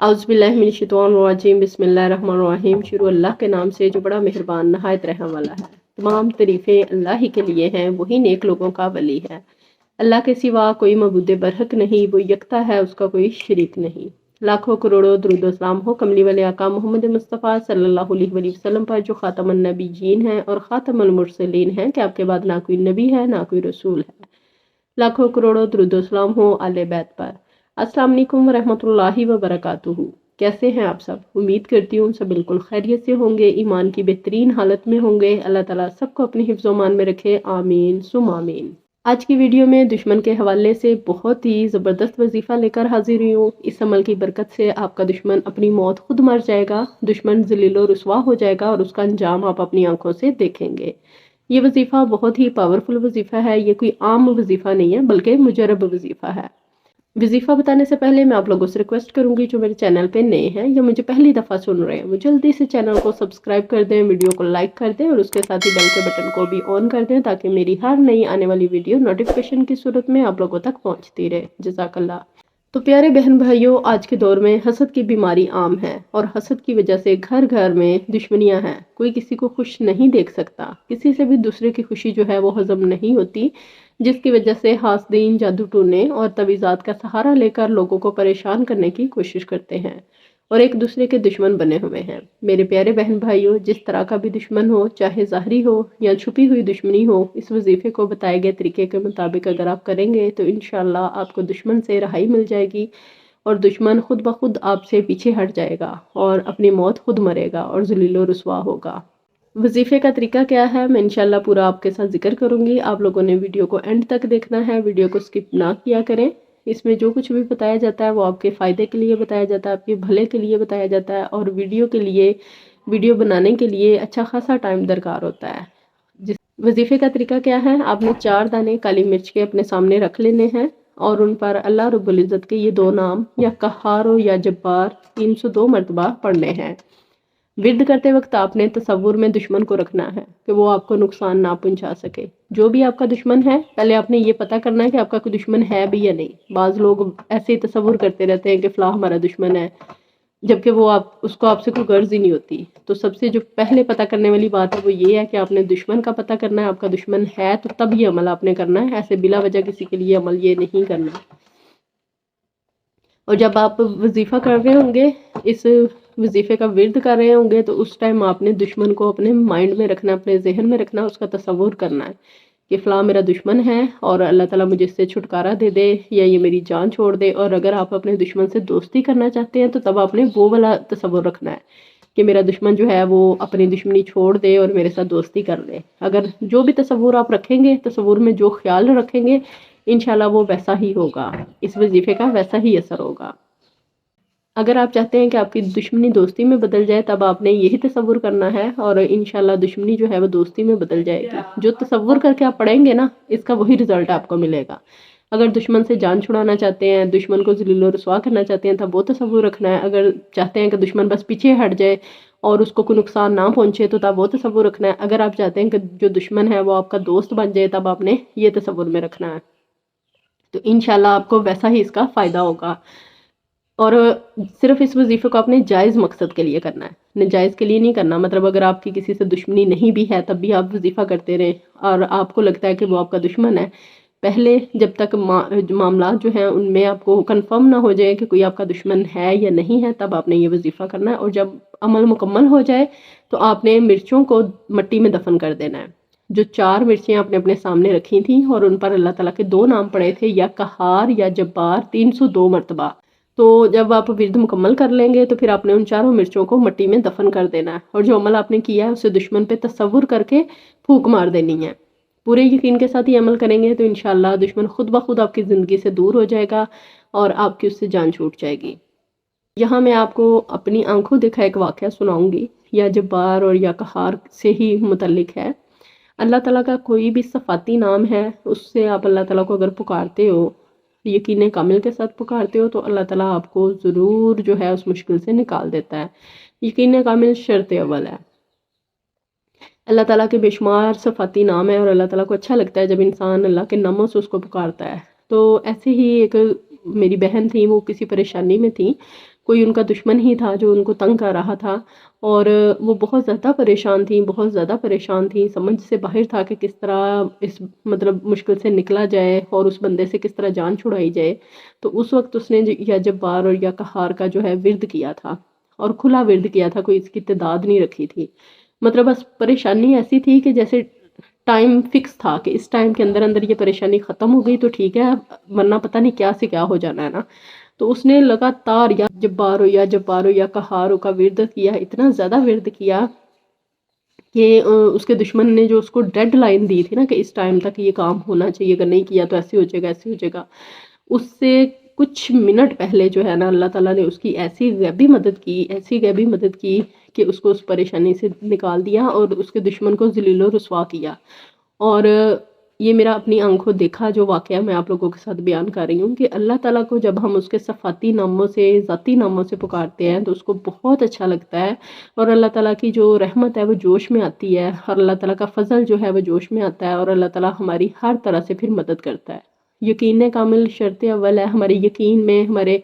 औज़ुबिल्लाहिमिनश्शैतानिर्रजीम बिस्मिल्लाहिर्रहमानिर्रहीम। शुरू अल्लाह के नाम से जो बड़ा मेहरबान नहायत रहम वाला है। तमाम तारीफ़ें अल्लाह ही के लिए हैं, वही नेक लोगों का वली है। अल्लाह के सिवा कोई मबूद बरहक नहीं, वो यकता है, उसका कोई शरीक नहीं। लाखों करोड़ों दुरूद व सलाम हो कमली वाले आका मोहम्मद मुस्तफ़ा सल्लल्लाहु अलैहि वसल्लम पर, जो ख़ातमुन नबिय्यीन हैं और ख़ातमुल मुरसलीन हैं, कि आपके बाद ना कोई नबी है ना कोई रसूल है। लाखों करोड़ों दुरूद व सलाम हो आले बैत पर। अस्सलाम वालेकुम रहमतुल्लाहि व बरकातुहू। कैसे हैं आप सब? उम्मीद करती हूँ सब बिल्कुल खैरियत से होंगे, ईमान की बेहतरीन हालत में होंगे। अल्लाह ताला सबको अपनी हिफ्ज़ व मान में रखे, आमीन सुम आमीन। आज की वीडियो में दुश्मन के हवाले से बहुत ही ज़बरदस्त वजीफ़ा लेकर हाजिर हुई हूँ। इस अमल की बरकत से आपका दुश्मन अपनी मौत खुद मर जाएगा, दुश्मन ज़लील रुस्वा हो जाएगा और उसका अंजाम आप अपनी आंखों से देखेंगे। ये वजीफ़ा बहुत ही पावरफुल वजीफ़ा है, ये कोई आम वजीफ़ा नहीं है बल्कि मुजरब वजीफ़ा है। वजीफ़ा बताने से पहले मैं आप लोगों से रिक्वेस्ट करूंगी, जो मेरे चैनल पे नए हैं या मुझे पहली दफ़ा सुन रहे हैं, वो जल्दी से चैनल को सब्सक्राइब कर दें, वीडियो को लाइक कर दें और उसके साथ ही बेल के बटन को भी ऑन कर दें, ताकि मेरी हर नई आने वाली वीडियो नोटिफिकेशन की सूरत में आप लोगों तक पहुँचती रहे। जज़ाकल्लाह। तो प्यारे बहन भाइयों, आज के दौर में हसद की बीमारी आम है और हसद की वजह से घर घर में दुश्मनियां हैं। कोई किसी को खुश नहीं देख सकता, किसी से भी दूसरे की खुशी जो है वो हजम नहीं होती, जिसकी वजह से हासदीन जादू टूने और तवीज़ात का सहारा लेकर लोगों को परेशान करने की कोशिश करते हैं और एक दूसरे के दुश्मन बने हुए हैं। मेरे प्यारे बहन भाइयों, जिस तरह का भी दुश्मन हो, चाहे ज़ाहरी हो या छुपी हुई दुश्मनी हो, इस वजीफ़े को बताए गए तरीके के मुताबिक अगर आप करेंगे तो इंशाअल्लाह आपको दुश्मन से रहाई मिल जाएगी और दुश्मन खुद ब खुद आपसे पीछे हट जाएगा और अपनी मौत खुद मरेगा और ज़लील रुस्वा होगा। वजीफ़े का तरीका क्या है, मैं इंशाल्लाह पूरा आपके साथ जिक्र करूंगी। आप लोगों ने वीडियो को एंड तक देखना है, वीडियो को स्किप ना किया करें। इसमें जो कुछ भी बताया जाता है वो आपके फ़ायदे के लिए बताया जाता है, आपके भले के लिए बताया जाता है और वीडियो बनाने के लिए अच्छा खासा टाइम दरकार होता है। जिस वजीफ़े का तरीका क्या है, आपने 4 दाने काली मिर्च के अपने सामने रख लेने हैं और उन पर अल्लाह रब्बुल इज़्ज़त के ये 2 नाम या कहार हो या जब्बार 302 मरतबा पढ़ने हैं। विर्द करते वक्त आपने तसव्वुर में दुश्मन को रखना है कि वो आपको नुकसान ना पहुंचा सके। जो भी आपका दुश्मन है, पहले आपने ये पता करना है कि आपका कोई दुश्मन है भी या नहीं। बाज़ लोग ऐसे ही तसव्वुर करते रहते हैं कि फ़लाँ हमारा दुश्मन है, जबकि वो उसको आपसे कोई गर्ज ही नहीं होती। तो सबसे जो पहले पता करने वाली बात है वो ये है कि आपने दुश्मन का पता करना है। आपका दुश्मन है तो तब ये अमल आपने करना है, ऐसे बिला वजह किसी के लिए अमल ये नहीं करना। और जब आप वजीफ़ा कर रहे होंगे, इस वजीफ़े का विर्द कर रहे होंगे, तो उस टाइम आपने दुश्मन को अपने माइंड में रखना, अपने जहन में रखना, उसका तसव्वुर करना है कि फ़लाँ मेरा दुश्मन है और अल्लाह ताला मुझे इससे छुटकारा दे दे या ये मेरी जान छोड़ दे। और अगर आप अपने दुश्मन से दोस्ती करना चाहते हैं तो तब आपने वो वाला तसव्वुर रखना है कि मेरा दुश्मन जो है वो अपनी दुश्मनी छोड़ दे और मेरे साथ दोस्ती कर ले। अगर जो भी तसव्वुर आप रखेंगे, तसव्वुर में जो ख्याल रखेंगे, इंशाल्लाह वो वैसा ही होगा, इस वजीफ़े का वैसा ही असर होगा। अगर आप चाहते हैं कि आपकी दुश्मनी दोस्ती में बदल जाए, तब आपने यही तसव्वुर करना है और इंशाल्लाह दुश्मनी जो है वो दोस्ती में बदल जाएगी। जो तसव्वुर करके आप पढ़ेंगे ना, इसका वही रिजल्ट आपको मिलेगा। अगर दुश्मन से जान छुड़ाना चाहते हैं, दुश्मन को ज़लील रुस्वा करना चाहते हैं, तब वो तसव्वुर रखना है। अगर चाहते हैं कि दुश्मन बस पीछे हट जाए और उसको कोई नुकसान ना पहुंचे, तो तब वो तसव्वुर रखना है। अगर आप चाहते हैं कि जो दुश्मन है वो आपका दोस्त बन जाए, तब आपने ये तसव्वुर में रखना है। तो इंशाल्लाह आपको वैसा ही इसका फ़ायदा होगा। और सिर्फ इस वजीफ़े को आपने जायज़ मकसद के लिए करना है, नाजायज़ के लिए नहीं करना। मतलब अगर आपकी किसी से दुश्मनी नहीं भी है, तब भी आप वजीफ़ा करते रहें और आपको लगता है कि वो आपका दुश्मन है, पहले जब तक मामला जो हैं उनमें आपको कंफर्म ना हो जाए कि कोई आपका दुश्मन है या नहीं है, तब आपने ये वजीफ़ा करना है। और जब अमल मुकम्मल हो जाए तो आपने मिर्चों को मट्टी में दफन कर देना है। जो 4 मिर्चें आपने अपने सामने रखी थी और उन पर अल्लाह ताला के 2 नाम पड़े थे, या कहार या जब्बार 302 मरतबा। तो जब आप विर्द मुकम्मल कर लेंगे तो फिर आपने उन 4 मिर्चों को मिट्टी में दफन कर देना है और जो अमल आपने किया है उसे दुश्मन पे तसव्वुर करके फूंक मार देनी है। पूरे यकीन के साथ ये अमल करेंगे तो इंशाल्लाह दुश्मन खुद ब खुद आपकी ज़िंदगी से दूर हो जाएगा और आपकी उससे जान छूट जाएगी। यहाँ मैं आपको अपनी आंखों देखा एक वाक़या सुनाऊंगी, या जब्बार और या कहार से ही मुतल्लिक है। अल्लाह ताला का कोई भी सफ़ाती नाम है, उससे आप अल्लाह ताला को अगर पुकारते हो, यकीन कामिल के साथ पुकारते हो, तो अल्लाह ताला आपको ज़रूर जो है उस मुश्किल से निकाल देता है। यकीन कामिल शर्त अव्वल है। अल्लाह ताला के बेशुमार सफ़ाती नाम है और अल्लाह ताला को अच्छा लगता है जब इंसान अल्लाह के नामों से उसको पुकारता है। तो ऐसे ही एक मेरी बहन थी, वो किसी परेशानी में थी, کوئی ان کا دشمن ہی تھا جو ان کو تنگ کر رہا تھا، اور وہ بہت زیادہ پریشان تھیں، بہت زیادہ پریشان تھیں، سمجھ سے باہر تھا کہ کس طرح اس مطلب مشکل سے نکلا جائے اور اس بندے سے کس طرح جان چھڑائی جائے۔ تو اس وقت اس نے یا جبار اور یا قہار کا جو ہے ورد کیا تھا، اور کھلا ورد کیا تھا، کوئی اس کی تعداد نہیں رکھی تھی۔ مطلب بس پریشانی ایسی تھی کہ جیسے ٹائم فکس تھا کہ اس ٹائم کے اندر اندر یہ پریشانی ختم ہو گئی تو ٹھیک ہے، ورنہ پتہ نہیں کیا سے کیا ہو جانا ہے نا۔ تو اس نے لگاتار یا جبارو یا جبارو یا قہارو کا ورد کیا، اتنا زیادہ ورد کیا کہ اس کے دشمن نے جو اس کو ڈیڈ لائن دی تھی نا کہ اس ٹائم تک یہ کام ہونا چاہیے، اگر نہیں کیا تو ایسے ہو جائے گا، ایسے ہو جائے گا، اس سے کچھ منٹ پہلے جو ہے نا اللہ تعالیٰ نے اس کی ایسی غیبی مدد کی، ایسی غیبی مدد کی کہ اس کو اس پریشانی سے نکال دیا اور اس کے دشمن کو ذلیل و رسوا کیا۔ اور یہ میرا اپنی آنکھوں دیکھا جو واقعہ میں آپ لوگوں کے ساتھ بیان کر رہی ہوں کہ اللہ تعالیٰ کو جب ہم اس کے صفاتی ناموں سے، ذاتی ناموں سے پکارتے ہیں تو اس کو بہت اچھا لگتا ہے، اور اللہ تعالیٰ کی جو رحمت ہے وہ جوش میں آتی ہے، اور اللہ تعالیٰ کا فضل جو ہے وہ جوش میں آتا ہے، اور اللہ تعالیٰ ہماری ہر طرح سے پھر مدد کرتا ہے۔ یقین کامل شرط اول ہے، ہمارے یقین میں، ہمارے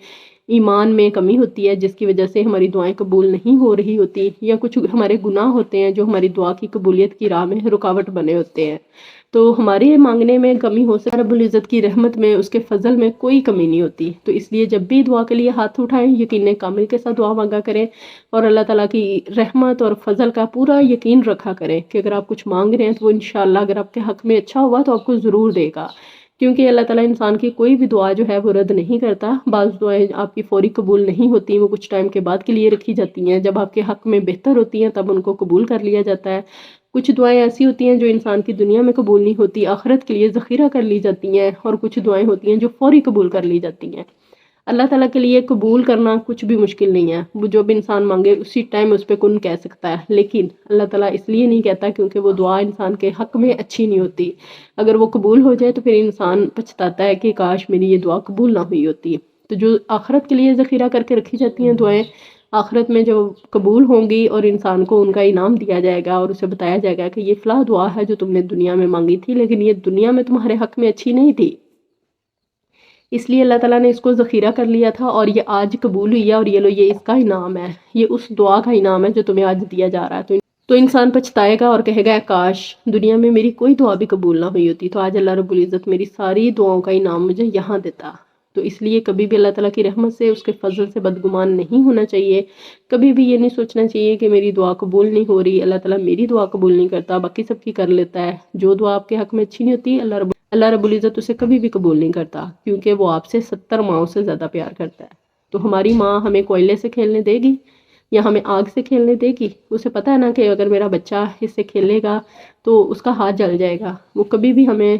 ایمان میں کمی ہوتی ہے جس کی وجہ سے ہماری دعائیں قبول نہیں ہو رہی ہوتی، یا کچھ ہمارے گناہ ہوتے ہیں جو ہماری دعا کی قبولیت کی راہ میں رکاوٹ بنے ہوتے ہیں۔ تو ہمارے مانگنے میں کمی ہو سکتی ہے، رب العزت کی رحمت میں، اس کے فضل میں کوئی کمی نہیں ہوتی۔ تو اس لیے جب بھی دعا کے لیے ہاتھ اٹھائیں یقین کامل کے ساتھ دعا مانگا کریں، اور اللہ تعالیٰ کی رحمت اور فضل کا پورا یقین رکھا کریں کہ اگر آپ کچھ مانگ رہے ہیں تو وہ انشاءاللہ اگر آپ کے حق میں اچھا ہوا تو آپ کو ضرور دے گا، کیونکہ اللہ تعالیٰ انسان کی کوئی بھی دعا جو ہے وہ رد نہیں کرتا۔ بعض دعائیں آپ کی فوری قبول نہیں ہوتی، وہ کچھ ٹائم کے بعد کے لیے رکھی جاتی ہیں، جب آپ کے حق میں بہتر ہوتی ہیں تب ان کو قبول کر لیا جاتا ہے۔ کچھ دعائیں ایسی ہوتی ہیں جو انسان کی دنیا میں قبول نہیں ہوتی، آخرت کے لیے ذخیرہ کر لی جاتی ہیں، اور کچھ دعائیں ہوتی ہیں جو فوری قبول کر لی جاتی ہیں۔ اللہ تعالیٰ کے لیے قبول کرنا کچھ بھی مشکل نہیں ہے، وہ جو بھی انسان مانگے اسی ٹائم اس پہ کن کہہ سکتا ہے، لیکن اللہ تعالیٰ اس لیے نہیں کہتا کیونکہ وہ دعا انسان کے حق میں اچھی نہیں ہوتی۔ اگر وہ قبول ہو جائے تو پھر انسان پچھتاتا ہے کہ کاش میری یہ دعا قبول نہ ہوئی ہوتی۔ تو جو آخرت کے لیے ذخیرہ کر کے رکھی جاتی ہیں دعائیں، آخرت میں جو قبول ہوں گی اور انسان کو ان کا انعام دیا جائے گا اور اسے بتایا جائے گا کہ یہ فلاں دعا ہے جو تم نے دنیا میں مانگی تھی، لیکن یہ دنیا میں تمہارے حق میں اچھی نہیں تھی، اس لیے اللہ تعالیٰ نے اس کو ذخیرہ کر لیا تھا اور یہ آج قبول ہوئی ہے، اور یہ لو یہ اس کا انعام ہے، یہ اس دعا کا انعام ہے جو تمہیں آج دیا جا رہا ہے۔ تو انسان پچھتائے گا اور کہے گا کاش دنیا میں میری کوئی دعا بھی قبول نہ ہوئی ہوتی تو آج اللہ رب العزت میری ساری دعاؤں کا انعام مجھے یہاں دیتا۔ تو اس لیے کبھی بھی اللہ تعالیٰ کی رحمت سے، اس کے فضل سے بدگمان نہیں ہونا چاہیے، کبھی بھی یہ نہیں سوچنا چاہیے کہ میری دعا قبول نہیں ہو رہی، اللہ تعالیٰ میری دعا قبول نہیں کرتا، باقی سب کی کر لیتا ہے۔ جو دعا آپ کے حق میں اچھی نہیں ہوتی اللہ رب العزت اسے کبھی بھی قبول نہیں کرتا، کیونکہ وہ آپ سے 70 ماؤں سے زیادہ پیار کرتا ہے۔ تو ہماری ماں ہمیں کوئلے سے کھیلنے دے گی یا ہمیں آگ سے کھیلنے دے گی؟ اسے پتہ ہے نا کہ اگر میرا بچہ اس سے کھیلے گا تو اس کا ہاتھ جل جائے گا، وہ کبھی بھی ہمیں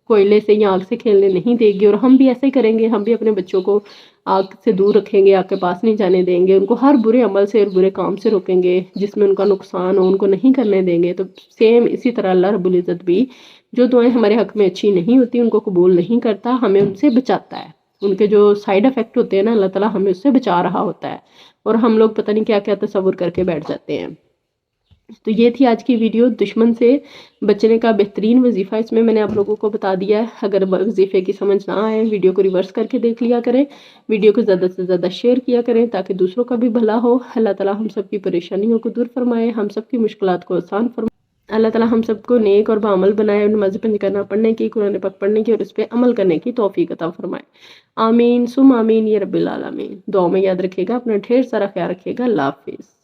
کوئلے سے یا آگ سے کھیلنے نہیں دے گی، اور ہم بھی ایسے ہی کریں گے، ہم بھی اپنے بچوں کو آگ سے دور رکھیں گے، آگ کے پاس نہیں جانے دیں گے، ان کو ہر برے عمل سے اور برے کام سے روکیں گے جس میں ان کا نقصان ہو، ان کو نہیں کرنے دیں گے۔ تو سیم اسی طرح اللہ رب العزت بھی جو دعائیں ہمارے حق میں اچھی نہیں ہوتی، ان کو قبول نہیں کرتا، ہمیں ان سے بچاتا ہے، ان کے جو سائیڈ افیکٹ ہوتے ہیں نا اللہ تعالیٰ ہمیں اس سے بچا رہا ہوتا ہے، اور ہم لوگ پتہ نہیں کیا کیا تصور کر کے بیٹھ جاتے ہیں۔ تو یہ تھی آج کی ویڈیو، دشمن سے بچنے کا بہترین وظیفہ اس میں نے آپ لوگوں کو بتا دیا ہے۔ اگر وظیفے کی سمجھ نہ آئے ویڈیو کو ریورس کر کے دیکھ لیا کریں، ویڈیو کو زیادہ سے زیادہ شیئر کیا کریں تاکہ دوسروں کا بھی بھلا ہو۔ اللہ تعالیٰ ہم سب کی پریشانیوں کو دور فرمائے، ہم سب کی مشکلات کو آسان فرمائے۔ اللہ تعالیٰ ہم سب کو نیک اور بعمل بنائے، نماز پنج کرنا پڑھنے کی، قرآن پاک پڑھنے کی اور اس پہ عمل کرنے کی توفیق عطا فرمائے۔ آمین ثم آمین یا رب العالمین۔ دعاؤں میں یاد رکھیے گا، اپنا ڈھیر سارا خیال رکھیے گا۔ اللہ حافظ۔